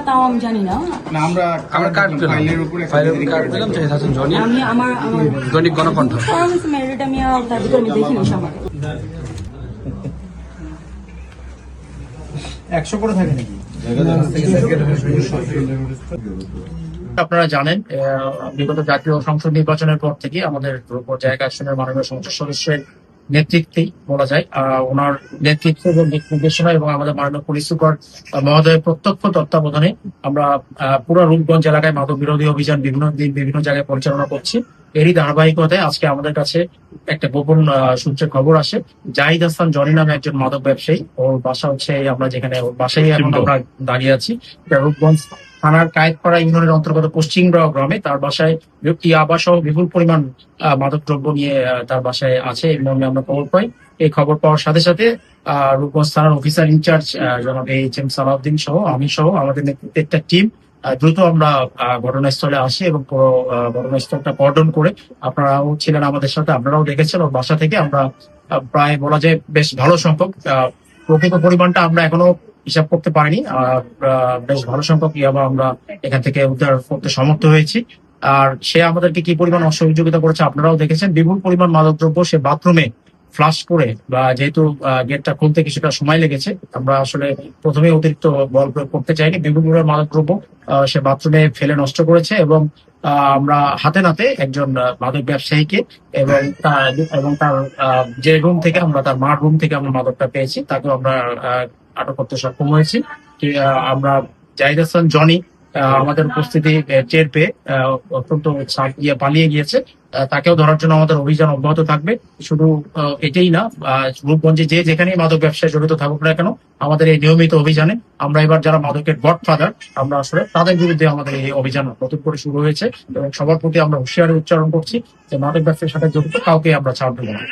তাও আমি জানি না। না, আমরা কার্ড পেলাম, ফাইলের কার্ড পেলাম যে হাসান জনি আমি আমার দৈনিক গণকণ্ঠ। মেরিট আমি তার ভিতরে আমি দেখিনি সবার। 100 করে থাকে নাকি? আপনারা জানেন বিগত জাতীয় সংসদ নির্বাচনের পর থেকে আমাদের জায়গা আসনের মাননীয় সংসদ সদস্যের নেতৃত্বেই বলা যায় ওনার নেতৃত্ব এবং দিক নির্দেশনা এবং আমাদের মাননীয় পুলিশ সুপার মহোদয়ের প্রত্যক্ষ তত্ত্বাবধানে আমরা পুরো রূপগঞ্জ এলাকায় মাদক বিরোধী অভিযান বিভিন্ন দিন বিভিন্ন জায়গায় পরিচালনা করছি। এরই ধারাবাহিকতায় আজকে আমাদের কাছে একটা গোপন সূত্রে খবর আসে, জাহিদ হাসান জনি নামে একজন মাদক ব্যবসায়ী, ওর বাসা হচ্ছে আমরা যেখানে ওর বাসায় এখন আমরা দাঁড়িয়ে আছি রূপগঞ্জ থানার কায়েতপাড়া ইউনিয়নের অন্তর্গত পশ্চিমগাঁও গ্রামে। তার বাসায় ইয়াবা সহ বিপুল পরিমাণ মাদক দ্রব্য নিয়ে তার বাসায় আছে এই মর্মে আমরা খবর পাই। এই খবর পাওয়ার সাথে সাথে রূপগঞ্জ থানার অফিসার ইনচার্জ জনাব এইচ.এম. সালাউদ্দিন সহ আমি সহ আমাদের নেতৃত্বে একটা টিম দ্রুত আমরা ঘটনাস্থলে আসি এবং পুরো ঘটনাস্থলটা কর্ডন করে, আপনারাও ছিলেন আমাদের সাথে, আপনারাও দেখেছেন ওর বাসা থেকে আমরা প্রায় বলা যায় বেশ ভালো সংখ্যক, প্রকৃত পরিমাণটা আমরা এখনো হিসাব করতে পারিনি, বেশ ভালো সংখ্যক ইয়াবা আমরা এখান থেকে উদ্ধার করতে সমর্থ হয়েছি। আর সে আমাদেরকে কি পরিমাণ অসহযোগিতা করেছে আপনারাও দেখেছেন। বিপুল পরিমাণ মাদকদ্রব্য সে বাথরুমে ফ্লাশ করে, বা যেহেতু গেটটা খুলতে কিছুটা সময় লেগেছে, আমরা আসলে প্রথমে অতিরিক্ত বল প্রয়োগ করতে চাইনি। বিপুল পরিমাণ মাদকদ্রব্য সে বাথরুমে ফেলে নষ্ট করেছে এবং আমরা হাতে নাতে একজন মাদক ব্যবসায়ীকে এবং তার যে রুম থেকে আমরা, তার মার রুম থেকে আমরা মাদকটা পেয়েছি, তাকেও আমরা আটক করতে সক্ষম হয়েছি। আমরা জাহিদ হাসান জনি আমাদের উপস্থিতি টের পেয়ে অত্যন্ত পালিয়ে গিয়েছে, তাকেও ধরার জন্য আমাদের অভিযান অব্যাহত থাকবে। শুধু এটাই না, রূপগঞ্জে যে যেখানেই মাদক ব্যবসায় জড়িত থাকুক না কেন, আমাদের এই নিয়মিত অভিযানে আমরা এবার যারা মাদকের গডফাদার আমরা আসলে তাদের বিরুদ্ধে আমাদের এই অভিযান নতুন করে শুরু হয়েছে এবং সবার প্রতি আমরা হুঁশিয়ারি উচ্চারণ করছি যে মাদক ব্যবসার সাথে জড়িত কাউকে আমরা ছাড় দেব না।